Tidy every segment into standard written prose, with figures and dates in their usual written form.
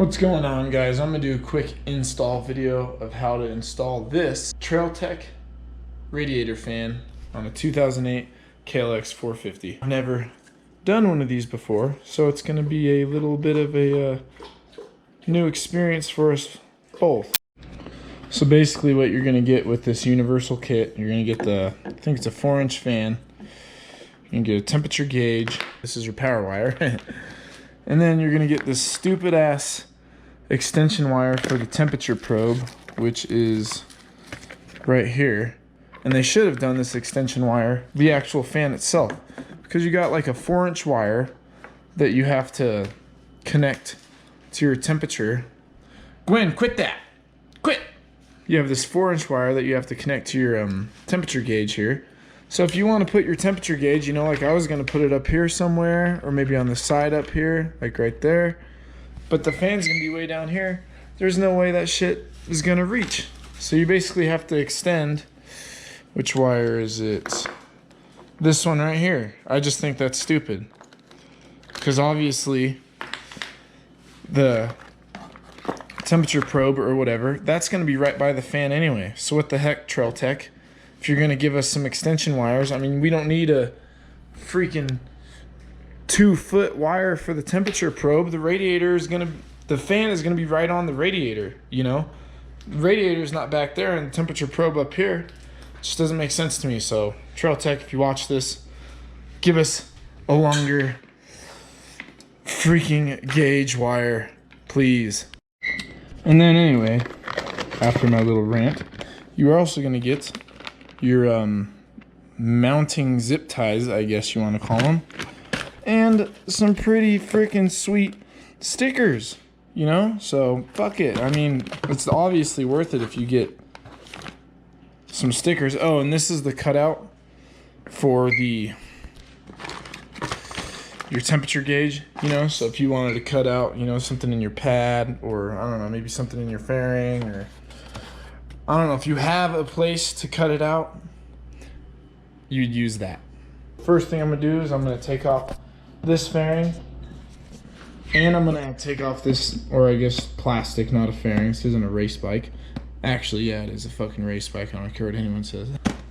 What's going on, guys? I'm gonna do a quick install video of how to install this Troubleshooting radiator fan on a 2008 KLX 450. I've never done one of these before, so it's gonna be a little bit of a new experience for us both. So basically what you're gonna get with this universal kit, you're gonna get the, I think it's a 4-inch fan. You can get a temperature gauge. This is your power wire. And then you're gonna get this stupid ass extension wire for the temperature probe, which is right here. And they should have done this extension wire, the actual fan itself, because you got like a 4-inch wire that you have to connect to your temperature. Gwen, quit that! Quit! You have this 4-inch wire that you have to connect to your temperature gauge here. So if you want to put your temperature gauge, you know, like I was going to put it up here somewhere, or maybe on the side up here, like right there. But the fan's going to be way down here. There's no way that shit is going to reach. So you basically have to extend, which wire is it? This one right here. I just think that's stupid. Because obviously the temperature probe or whatever, that's going to be right by the fan anyway. So what the heck, Troubleshooting? If you're going to give us some extension wires, I mean, we don't need a freaking 2-foot wire for the temperature probe. The radiator is going to, the fan is going to be right on the radiator, you know? The radiator is not back there and the temperature probe up here. It just doesn't make sense to me. So, Troubleshooting, if you watch this, give us a longer freaking gauge wire, please. And then anyway, after my little rant, you are also going to get your mounting zip ties, I guess you want to call them, and some pretty freaking sweet stickers, you know? So fuck it. I mean, it's obviously worth it if you get some stickers. Oh, and this is the cutout for your temperature gauge, you know? So if you wanted to cut out, you know, something in your pad, or I don't know, maybe something in your fairing, or I don't know, if you have a place to cut it out, you'd use that. First thing I'm gonna do is I'm gonna take off this fairing, and I'm gonna take off this, or I guess plastic, not a fairing. This isn't a race bike. Actually, yeah, it is a fucking race bike. I don't care what anyone says.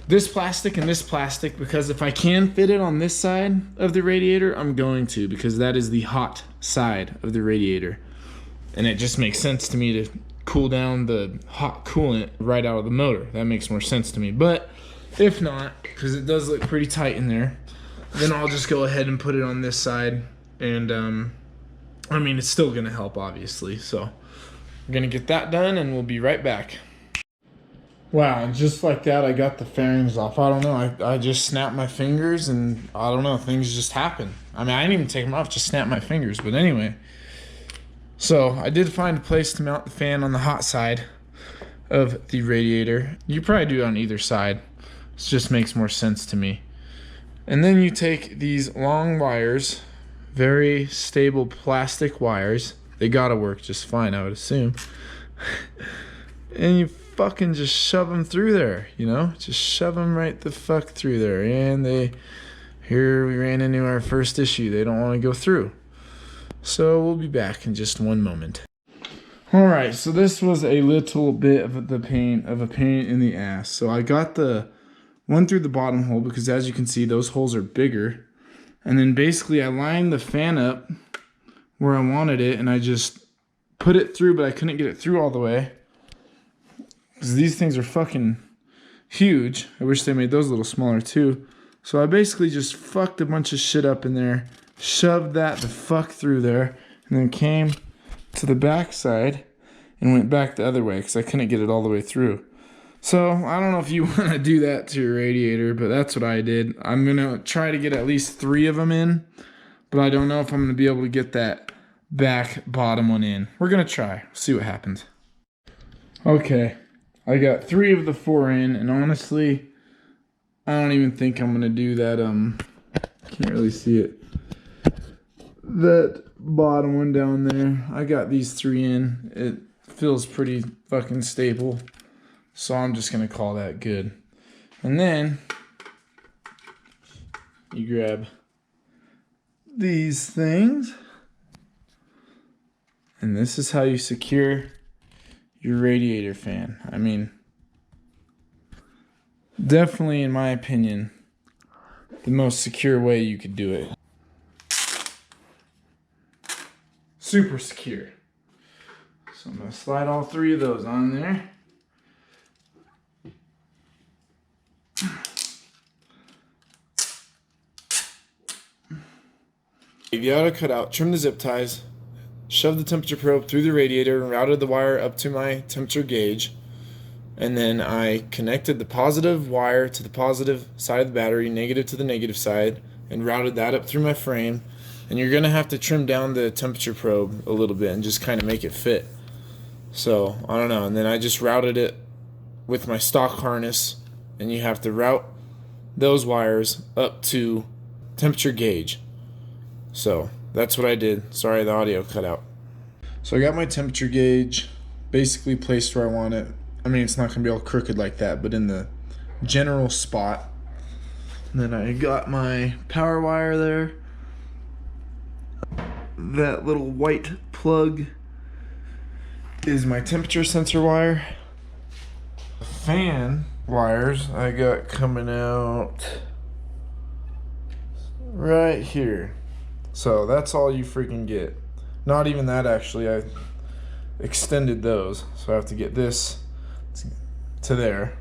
This plastic and this plastic, because if I can fit it on this side of the radiator, I'm going to, because that is the hot side of the radiator. And it just makes sense to me to cool down the hot coolant right out of the motor. That makes more sense to me. But if not, because it does look pretty tight in there, then I'll just go ahead and put it on this side. And I mean, it's still gonna help, obviously. So we're gonna get that done and we'll be right back. Wow, and just like that, I got the fairings off. I don't know, I just snapped my fingers and I don't know, things just happen. I mean, I didn't even take them off, just snapped my fingers. But anyway, so I did find a place to mount the fan on the hot side of the radiator. You probably do it on either side. It just makes more sense to me. And then you take these long wires, very stable plastic wires. They gotta work just fine, I would assume. And you fucking just shove them through there, you know? Just shove them right the fuck through there. And here we ran into our first issue. They don't want to go through. So we'll be back in just one moment. Alright, so this was a little bit of a pain in the ass. So I got the one through the bottom hole, because as you can see, those holes are bigger. And then basically I lined the fan up where I wanted it, and I just put it through, but I couldn't get it through all the way, because these things are fucking huge. I wish they made those a little smaller too. So I basically just fucked a bunch of shit up in there, shoved that the fuck through there, and then came to the back side and went back the other way because I couldn't get it all the way through. So I don't know if you want to do that to your radiator, but that's what I did. I'm going to try to get at least 3 of them in, but I don't know if I'm going to be able to get that back bottom one in. We're going to try, see what happens. Okay, I got 3 of the 4 in, and honestly, I don't even think I'm going to do that, can't really see it, that bottom one down there. I got these 3 in. It feels pretty fucking stable, so I'm just going to call that good. And then you grab these things And this is how you secure your radiator fan. I mean, definitely, in my opinion, the most secure way you could do it. Super secure. So I'm gonna slide all three of those on there. Take the auto cutout, trim the zip ties, shove the temperature probe through the radiator and routed the wire up to my temperature gauge. And then I connected the positive wire to the positive side of the battery, negative to the negative side, and routed that up through my frame. And you're gonna have to trim down the temperature probe a little bit and just kind of make it fit. So, I don't know. And then I just routed it with my stock harness, and you have to route those wires up to temperature gauge. So that's what I did. Sorry, the audio cut out. So I got my temperature gauge basically placed where I want it. I mean, it's not gonna be all crooked like that, but in the general spot. And then I got my power wire there. That little white plug is my temperature sensor wire. The fan wires I got coming out right here. So that's all you freaking get. Not even that, actually. I extended those, so I have to get this to there.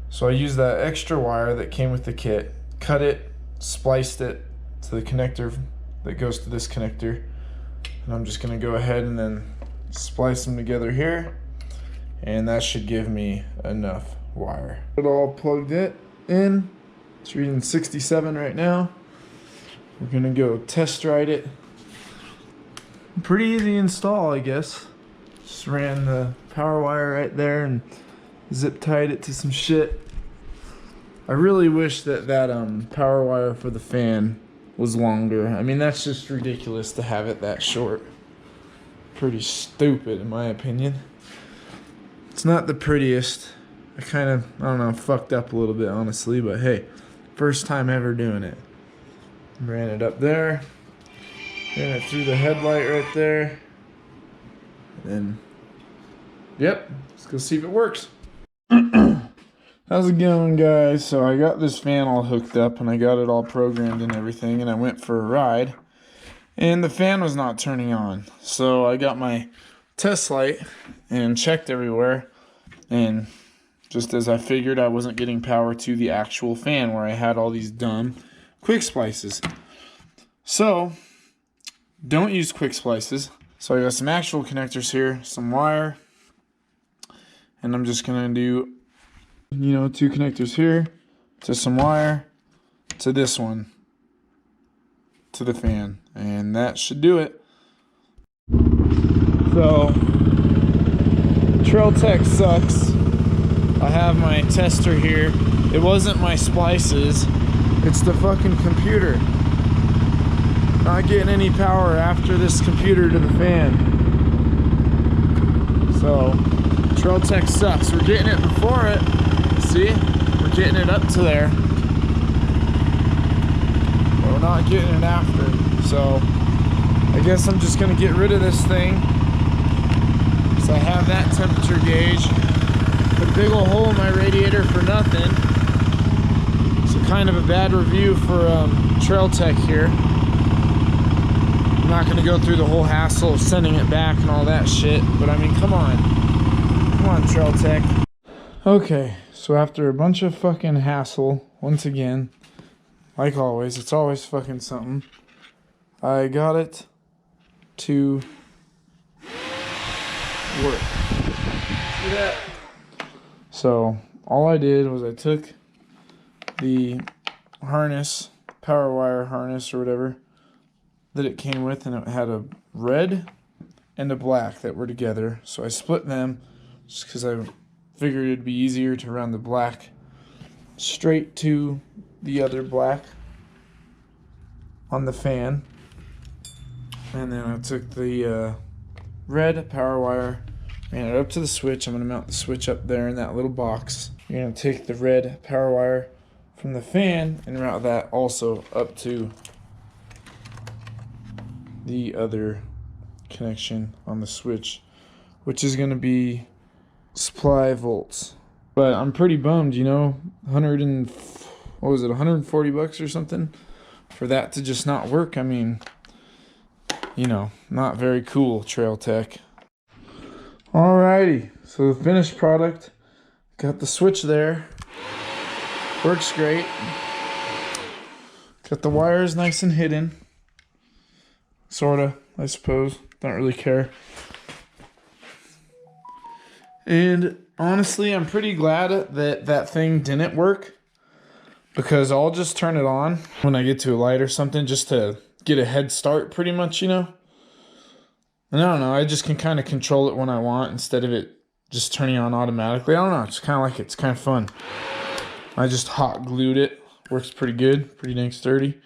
So I used that extra wire that came with the kit, cut it, spliced it to the connector that goes to this connector, and I'm just gonna go ahead and then splice them together here, and that should give me enough wire. It all plugged it in. It's reading 67 right now. We're gonna go test ride it. Pretty easy install, I guess. Just ran the power wire right there and zip tied it to some shit. I really wish that power wire for the fan was longer. I mean, that's just ridiculous to have it that short. Pretty stupid, in my opinion. It's not the prettiest. I kind of, I don't know, fucked up a little bit, honestly, but hey, first time ever doing it. Ran it up there, ran it through the headlight right there, and then, yep, let's go see if it works. How's it going, guys? So I got this fan all hooked up and I got it all programmed and everything, and I went for a ride and the fan was not turning on. So I got my test light and checked everywhere, and just as I figured, I wasn't getting power to the actual fan where I had all these dumb quick splices. So don't use quick splices. So I got some actual connectors here, some wire, and I'm just gonna do, you know, 2 connectors here to some wire to this one to the fan, and that should do it. So Trailtech sucks. I have my tester here. It wasn't my splices, it's the fucking computer. Not getting any power after this computer to the fan. So Trailtech sucks. We're getting it before it. See? We're getting it up to there. But we're not getting it after. So I guess I'm just gonna get rid of this thing. So I have that temperature gauge. Put a big old hole in my radiator for nothing. So kind of a bad review for Trailtech here. I'm not gonna go through the whole hassle of sending it back and all that shit, but I mean, come on. Come on, Trailtech. Okay, so after a bunch of fucking hassle, once again, like always, it's always fucking something, I got it to work. See that? So all I did was I took the harness, power wire harness or whatever that it came with, and it had a red and a black that were together. So I split them just because I figured it'd be easier to run the black straight to the other black on the fan. And then I took the red power wire, ran it up to the switch. I'm going to mount the switch up there in that little box. You're going to take the red power wire from the fan and route that also up to the other connection on the switch, which is going to be supply volts. But I'm pretty bummed, you know, 140 bucks or something for that to just not work. I mean, you know, not very cool, Trail Tech. Alrighty, so the finished product, got the switch there, works great. Got the wires nice and hidden, sorta, I suppose, don't really care. And honestly, I'm pretty glad that that thing didn't work, because I'll just turn it on when I get to a light or something just to get a head start pretty much, you know? And I don't know, I just can kind of control it when I want instead of it just turning on automatically. I don't know, it's kind of like it. It's kind of fun. I just hot glued it. Works pretty good, pretty dang sturdy.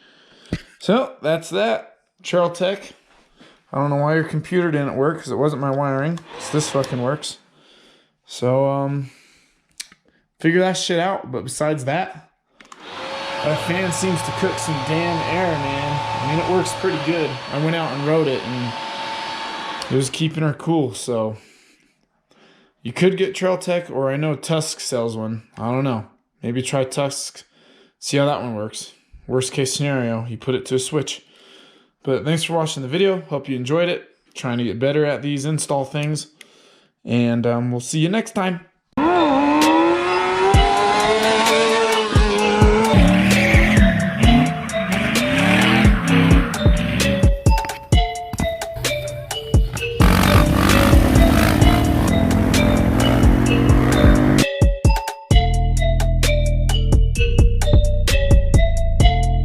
So that's that. Trail Tech. I don't know why your computer didn't work, because it wasn't my wiring. So this fucking works. So, figure that shit out. But besides that, that fan seems to cook some damn air, man. I mean, it works pretty good. I went out and rode it, and it was keeping her cool. So you could get Trail Tech, or I know Tusk sells one. I don't know. Maybe try Tusk. See how that one works. Worst case scenario, you put it to a switch. But thanks for watching the video. Hope you enjoyed it. Trying to get better at these install things. And we'll see you next time.